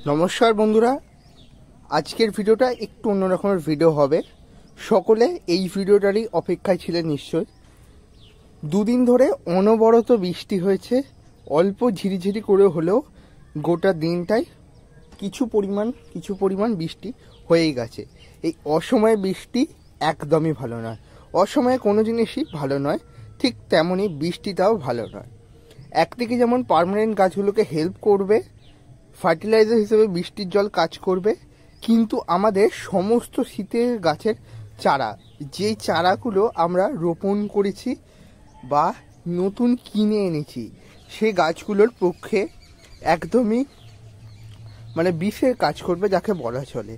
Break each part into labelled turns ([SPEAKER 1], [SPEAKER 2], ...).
[SPEAKER 1] নমস্কার বন্ধুরা, আজকের ভিডিওটা একটু অন্যরকমের ভিডিও হবে। সকলে এই ভিডিওটারই অপেক্ষায় ছিলেন নিশ্চয়। দুদিন ধরে অনবরত বৃষ্টি হয়েছে, অল্প ঝিরিঝিরি করে হলেও গোটা দিনটাই কিছু পরিমাণ বৃষ্টি হয়েই গেছে। এই অসময়ে বৃষ্টি একদমই ভালো নয়, অসময়ে কোনো জিনিসই ভালো নয়, ঠিক তেমনই বৃষ্টিটাও ভালো নয়। একদিকে যেমন পার্মানেন্ট গাছগুলোকে হেল্প করবে, ফার্টিলাইজার হিসেবে বৃষ্টির জল কাজ করবে, কিন্তু আমাদের সমস্ত শীতের গাছের চারা, যেই চারাগুলো আমরা রোপণ করেছি বা নতুন কিনে এনেছি, সেই গাছগুলোর পক্ষে একদমই বিষের কাজ করবে যাকে বলা চলে।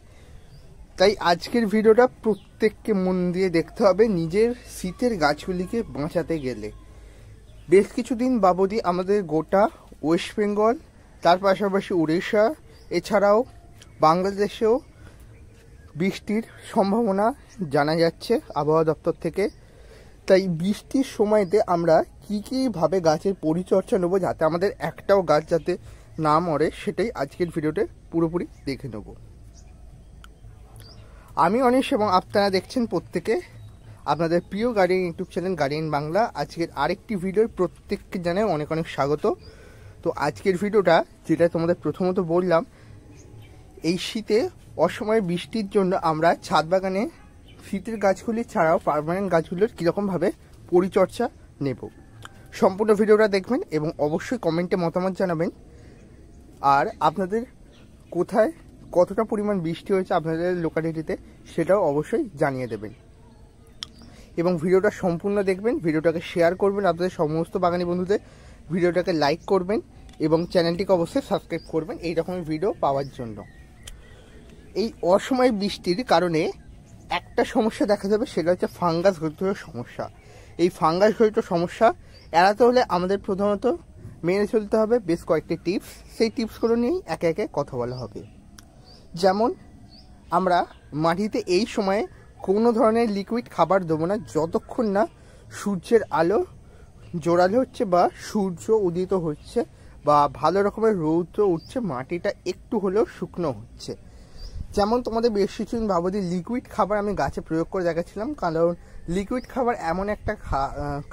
[SPEAKER 1] তাই আজকের ভিডিওটা প্রত্যেককে মন দিয়ে দেখতে হবে নিজের শীতের গাছগুলিকে বাঁচাতে গেলে। বেশ কিছুদিন বাবদি আমাদের গোটা ওয়েস্ট বেঙ্গল, তার পাশাপাশি উড়িষ্যা, এছাড়াও বাংলাদেশেও বৃষ্টির সম্ভাবনা জানা যাচ্ছে আবহাওয়া দপ্তর থেকে। তাই বৃষ্টির সময়তে আমরা কীভাবে গাছের পরিচর্যা নেব যাতে আমাদের একটাও গাছ যাতে না মরে, সেটাই আজকের ভিডিওতে পুরোপুরি দেখে নেব। আমি অনিশ এবং আপনারা দেখছেন প্রত্যেকে আপনাদের প্রিয় guardian YouTube channel guardian Bangla. আজকের আরেকটি ভিডিওর প্রত্যেককে জানাই অনেক অনেক স্বাগত। তো আজকের ভিডিওটা যেটা তোমাদের প্রথমত বললাম, এই শীতে অসময়ে বৃষ্টির জন্য আমরা ছাদ বাগানে শীতের গাছগুলি ছাড়াও পার্মানেন্ট গাছগুলোর কীরকমভাবে পরিচর্যা নেব। সম্পূর্ণ ভিডিওটা দেখবেন এবং অবশ্যই কমেন্টে মতামত জানাবেন। আর আপনাদের কোথায় কতটা পরিমাণ বৃষ্টি হয়েছে আপনাদের লোকালিটিতে সেটাও অবশ্যই জানিয়ে দেবেন। এবং ভিডিওটা সম্পূর্ণ দেখবেন, ভিডিওটাকে শেয়ার করবেন আপনাদের সমস্ত বাগানি বন্ধুদের, ভিডিওটাকে লাইক করবেন এবং চ্যানেলটিকে অবশ্যই সাবস্ক্রাইব করবেন এই রকমের ভিডিও পাওয়ার জন্য। এই অসময়ে বৃষ্টির কারণে একটা সমস্যা দেখা যাবে, সেটা হচ্ছে ফাঙ্গাস ঘটিত সমস্যা। এই ফাঙ্গাস ঘটিত সমস্যা এড়াতে হলে আমাদের প্রধানত মেনে চলতে হবে বেশ কয়েকটি টিপস। সেই টিপসগুলো নিয়েই একে একে কথা বলা হবে। যেমন আমরা মাটিতে এই সময়ে কোনো ধরনের লিকুইড খাবার দেবো না যতক্ষণ না সূর্যের আলো জোরালো হচ্ছে বা সূর্য উদিত হচ্ছে বা ভালো রকমের রৌদ্র উঠছে, মাটিটা একটু হলেও শুকনো হচ্ছে। যেমন তোমাদের বেশ কিছুদিন বাবদি লিকুইড খাবার আমি গাছে প্রয়োগ করে দেখাচ্ছিলাম, কারণ লিকুইড খাবার এমন একটা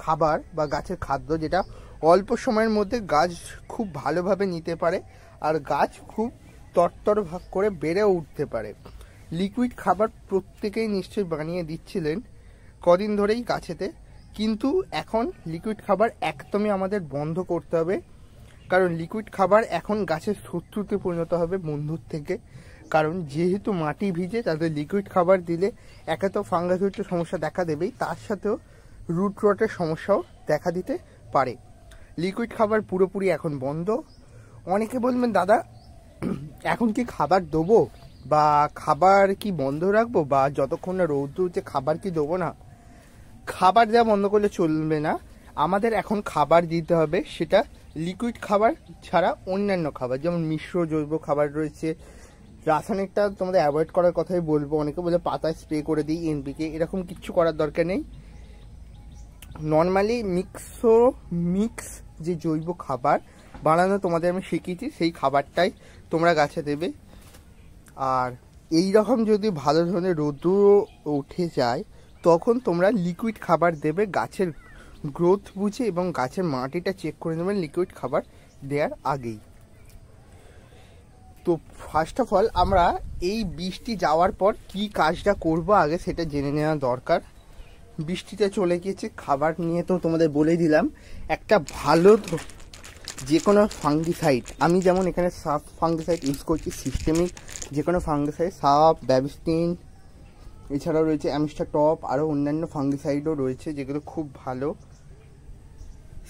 [SPEAKER 1] খাবার বা গাছের খাদ্য যেটা অল্প সময়ের মধ্যে গাছ খুব ভালোভাবে নিতে পারে আর গাছ খুব তরতর ভাগ করে বেড়ে উঠতে পারে। লিকুইড খাবার প্রত্যেকেই নিশ্চয়ই বানিয়ে দিচ্ছিলেন কদিন ধরেই গাছেতে, কিন্তু এখন লিকুইড খাবার একদমই আমাদের বন্ধ করতে হবে, কারণ লিকুইড খাবার এখন গাছের শত্রুতে পরিণত হবে বন্ধুর থেকে। কারণ যেহেতু মাটি ভিজে, তাদের লিকুইড খাবার দিলে একে তো ফাঙ্গাসজনিত সমস্যা দেখা দেবেই, তার সাথেও রুট রটের সমস্যাও দেখা দিতে পারে। লিকুইড খাবার পুরোপুরি এখন বন্ধ। অনেকে বলবেন দাদা এখন কি খাবার দেবো বা খাবার কি বন্ধ রাখবো বা যতক্ষণ না রৌদ্র উঠছে খাবার কি দেবো না? খাবার দেওয়া বন্ধ করলে চলবে না, আমাদের এখন খাবার দিতে হবে, সেটা লিকুইড খাবার ছাড়া অন্যান্য খাবার, যেমন মিশ্র জৈব খাবার রয়েছে। রাসায়নিকটা তোমাদের অ্যাভয়েড করার কথাই বলবো। অনেকে বলে পাতায় স্প্রে করে দিই এনপিকে, এরকম কিচ্ছু করার দরকার নেই। নর্মালি মিক্স যে জৈব খাবার বানানো তোমাদের আমি শিখিয়েছি, সেই খাবারটাই তোমরা গাছে দেবে। আর এই রকম যদি ভালো ধরনের রৌদ্র উঠে যায় তখন তোমরা লিকুইড খাবার দেবে গাছের গ্রোথ বুঝে এবং গাছের মাটিটা চেক করে নেবেন লিকুইড খাবার দেওয়ার আগেই। তো ফার্স্ট অফ অল আমরা এই বৃষ্টি যাওয়ার পর কি কাজটা করব আগে সেটা জেনে নেওয়া দরকার। বৃষ্টিতে চলে গিয়েছে, খাবার নিয়ে তো তোমাদের বলেই দিলাম। একটা ভালো যে কোনো ফাঙ্গিসাইড, আমি যেমন এখানে সাপ ফাঙ্গিসাইড ইউজ করছি, সিস্টেমিক যে কোনো ফাঙ্গিসাইড, সাপ, ব্যাবিস্টিন, এছাড়াও রয়েছে অ্যামিস্টার টপ, আরও অন্যান্য ফাঙ্গিসাইডও রয়েছে যেগুলো খুব ভালো।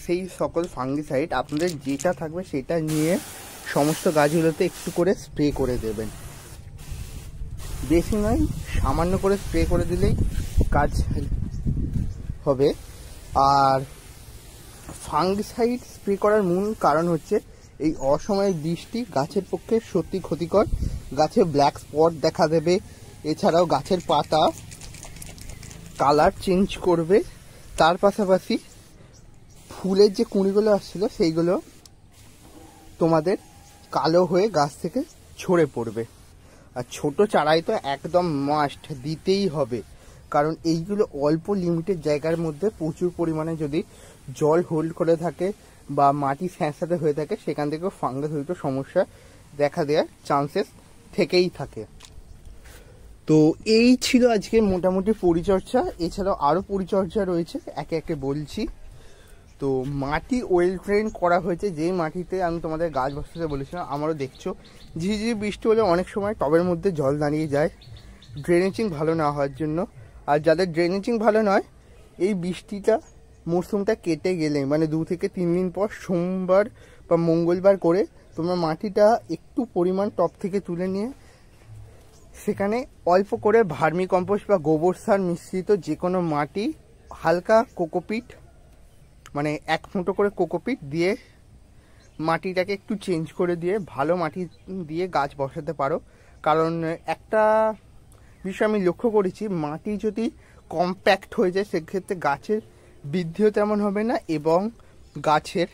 [SPEAKER 1] সেই সকল ফাঙ্গিসাইড আপনাদের যেটা থাকবে সেটা নিয়ে সমস্ত গাছগুলোতে একটু করে স্প্রে করে দেবেন। বেশি নয়, সামান্য করে স্প্রে করে দিলেই কাজ হবে। আর ফাঙ্গিসাইড স্প্রে করার মূল কারণ হচ্ছে এই অসময়ে বৃষ্টি গাছের পক্ষে সত্যি ক্ষতিকর। গাছে ব্ল্যাক স্পট দেখা দেবে, এছাড়াও গাছের পাতা কালার চেঞ্জ করবে, তার পাশাপাশি ফুলের যে কুঁড়িগুলো আসছিল সেইগুলো তোমাদের কালো হয়ে গাছ থেকে ঝরে পড়বে। আর ছোট চারাই তো একদম মাস্ট দিতেই হবে, কারণ এইগুলো অল্প লিমিটেড জায়গার মধ্যে প্রচুর পরিমাণে যদি জল হোল্ড করে থাকে বা মাটি স্যাঁতস্যাঁতে হয়ে থাকে, সেখান থেকেও ফাঙ্গাসজনিত সমস্যা দেখা দেওয়ার চান্সেস থেকেই থাকে। তো এই ছিল আজকে মোটামুটি পরিচর্যা। এছাড়াও আরও পরিচর্যা রয়েছে, একে একে বলছি। তো মাটি ওয়েল ট্রেন করা হয়েছে, যেই মাটিতে আমি তোমাদের গাছ বসাতে বলেছিলাম। আমারও দেখছো ঝিঝি বৃষ্টি হলে অনেক সময় টবের মধ্যে জল দাঁড়িয়ে যায়, ড্রেনেজিং ভালো না হওয়ার জন্য। আর যাদের ড্রেনেজিং ভালো নয়, এই বৃষ্টিটা মরশুমটা কেটে গেলে মানে 2 থেকে 3 দিন পর সোমবার বা মঙ্গলবার করে তোমরা মাটিটা একটু পরিমাণ টব থেকে তুলে নিয়ে সেখানে অল্প করে ভার্মি কম্পোস্ট বা গোবর সার মিশ্রিত যে কোনো মাটি, হালকা কোকোপিট মানে 1 মুঠো করে কোকোপিট দিয়ে মাটিটাকে একটু চেঞ্জ করে দিয়ে ভালো মাটি দিয়ে গাছ বসাতে পারো। কারণ একটা বিষয় আমি লক্ষ্য করেছি, মাটি যদি কম্প্যাক্ট হয়ে যায় সেক্ষেত্রে গাছের বৃদ্ধিও তেমন হবে না এবং গাছের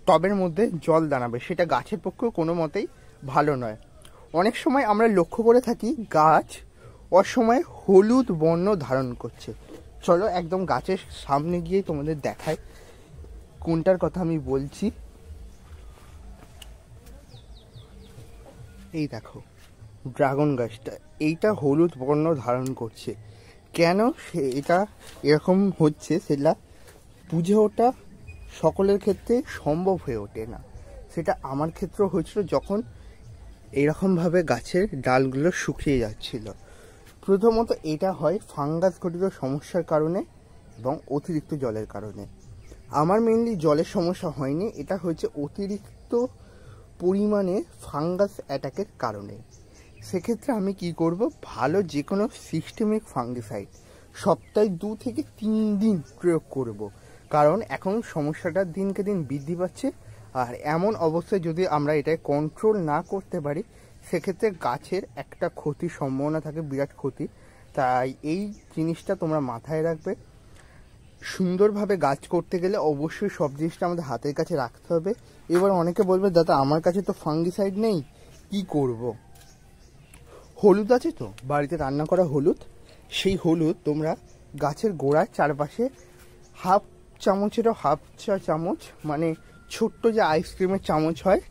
[SPEAKER 1] টবের মধ্যে জল দাঁড়াবে, সেটা গাছের পক্ষেও কোনো মতেই ভালো নয়। অনেক সময় আমরা লক্ষ্য করে থাকি গাছ অসময়ে হলুদ বর্ণ ধারণ করছে। চলো একদম গাছের সামনে গিয়ে তোমাদের দেখাই কোনটার কথা আমি বলছি। এই দেখো ড্রাগন গাছটা, এইটা হলুদ বর্ণ ধারণ করছে। কেন এটা এরকম হচ্ছে সেটা বুঝে ওঠা সকলের ক্ষেত্রে সম্ভব হয়ে ওঠে না। সেটা আমার ক্ষেত্রেও হয়েছিল যখন এরকমভাবে গাছের ডালগুলো শুকিয়ে যাচ্ছিল। প্রথমত এটা হয় ফাঙ্গাস ঘটিত সমস্যার কারণে এবং অতিরিক্ত জলের কারণে। আমার মেনলি জলের সমস্যা হয়নি, এটা হয়েছে অতিরিক্ত পরিমাণে ফাঙ্গাস অ্যাটাকের কারণে। সেক্ষেত্রে আমি কি করব, ভালো যে কোনো সিস্টেমিক ফাঙ্গিসাইড সপ্তাহে 2 থেকে 3 দিন প্রয়োগ করব। কারণ এখন সমস্যাটা দিনকে দিন বৃদ্ধি পাচ্ছে, আর এমন অবস্থায় যদি আমরা এটা কন্ট্রোল না করতে পারি সেক্ষেত্রে গাছের একটা ক্ষতির সম্ভাবনা থাকে, বিরাট ক্ষতি। তাই এই জিনিসটা তোমরা মাথায় রাখবে। সুন্দরভাবে গাছ করতে গেলে অবশ্যই সব জিনিসটা আমাদের হাতের কাছে রাখতে হবে। এবার অনেকে বলবে দাদা আমার কাছে তো ফাঙ্গিসাইড নেই, কি করব? হলুদ আছে তো বাড়িতে রান্না করা হলুদ, সেই হলুদ তোমরা গাছের গোড়ার চারপাশে হাফ চামচেরও হাফ চা চামচ মানে ছোট্ট যে আইসক্রিমের চামচ হয়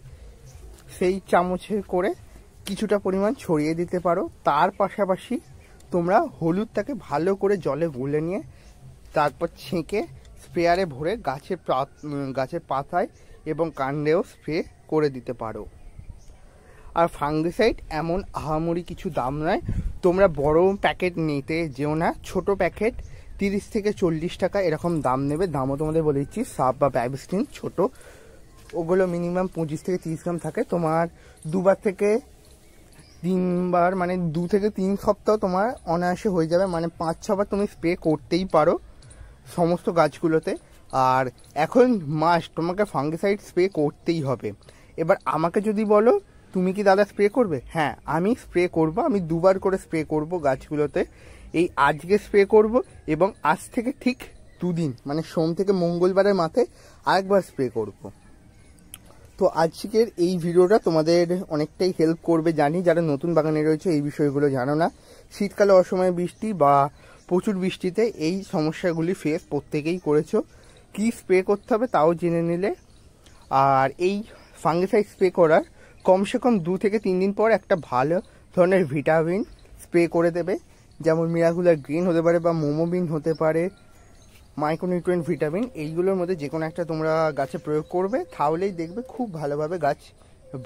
[SPEAKER 1] সেই চামচের করে কিছুটা পরিমাণ ছড়িয়ে দিতে পারো। তার পাশাপাশি তোমরা হলুদটাকে ভালো করে জলে গুলে নিয়ে তারপর ছেঁকে স্প্রেয়ারে ভরে গাছের পাতায় এবং কাণ্ডেও স্প্রে করে দিতে পারো। আর ফাঙ্গিসাইড এমন আহামরি কিছু দাম নয়, তোমরা বড় প্যাকেট নিতে যেও না, ছোট প্যাকেট 30 থেকে 40 টাকা এরকম দাম নেবে। দামও তোমাদের বলে দিচ্ছি, সাব বা ব্যাবিস্টিন ছোট ওগুলো মিনিমাম 25 থেকে 30 গ্রাম থাকে। তোমার 2বার থেকে 3বার মানে 2 থেকে 3 সপ্তাহ তোমার অনায়াসে হয়ে যাবে, মানে 5-6 বার তুমি স্প্রে করতেই পারো সমস্ত গাছগুলোতে। আর এখন মাস্ট তোমাকে ফাঙ্গিসাইড স্প্রে করতেই হবে। এবার আমাকে যদি বলো তুমি কি দাদা স্প্রে করবে, হ্যাঁ আমি স্প্রে করব, আমি 2বার করে স্প্রে করব গাছগুলোতে। এই আজকে স্প্রে করব এবং আজ থেকে ঠিক 2 দিন মানে সোম থেকে মঙ্গলবারের মাথায় আরেকবার স্প্রে করব। তো আজকের এই ভিডিওটা তোমাদের অনেকটাই হেল্প করবে জানি, যারা নতুন বাগানে রয়েছে এই বিষয়গুলো জানো না। শীতকালে অসময়ে বৃষ্টি বা প্রচুর বৃষ্টিতে এই সমস্যাগুলি ফেস প্রত্যেকেই করেছো। কি স্প্রে করতে হবে তাও জেনে নিলে। আর এই ফাঙ্গিসাইড স্প্রে করার কমসে কম 2 থেকে 3 দিন পর একটা ভালো ধরনের ভিটামিন স্প্রে করে দেবে, যেমন মিরাকুলার গ্রিন হতে পারে বা মোমোবিন হতে পারে, মাইক্রোনিউট্রিয়েন্ট ভিটামিন। এইগুলোর মধ্যে যে কোনো একটা তোমরা গাছে প্রয়োগ করবে, তাহলেই দেখবে খুব ভালোভাবে গাছ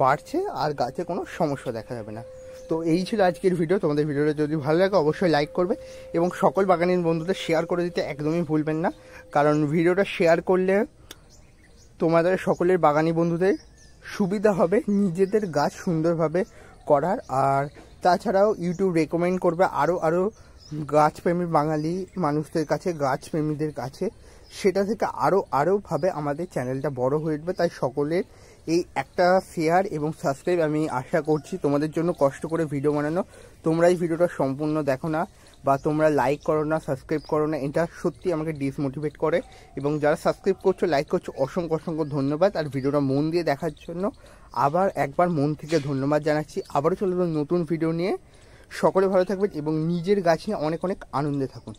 [SPEAKER 1] বাড়ছে আর গাছে কোনো সমস্যা দেখা যাবে না। তো এই ছিল আজকের ভিডিও। তোমাদের ভিডিওটা যদি ভালো লাগে অবশ্যই লাইক করবে এবং সকল বাগানের বন্ধুদের শেয়ার করে দিতে একদমই ভুলবেন না, কারণ ভিডিওটা শেয়ার করলে তোমাদের সকলের বাগানি বন্ধুদের সুবিধা হবে নিজেদের গাছ সুন্দরভাবে করার। আর তাছাড়াও ইউটিউব রেকমেন্ড করবে আরও গাছপ্রেমী বাঙালি মানুষদের কাছে, গাছপ্রেমীদের কাছে, সেটা থেকে আরোভাবে আমাদের চ্যানেলটা বড় হয়ে উঠবে। তাই সকলের এই একটা শেয়ার এবং সাবস্ক্রাইব আমি আশা করছি। তোমাদের জন্য কষ্ট করে ভিডিও বানানো, তোমরা এই ভিডিওটা সম্পূর্ণ দেখো না, বা তোমরা লাইক করো না, সাবস্ক্রাইব করো না, এটা সত্যি আমাকে ডিসমোটিভেট করে। এবং যারা সাবস্ক্রাইব করছো, লাইক করছো, অসংখ্য অসংখ্য ধন্যবাদ। আর ভিডিওটা মন দিয়ে দেখার জন্য আবার একবার মন থেকে ধন্যবাদ জানাচ্ছি। আবারও চলে নতুন ভিডিও নিয়ে। সকলে ভালো থাকবেন এবং নিজের গাছ নিয়ে অনেক অনেক আনন্দে থাকুন।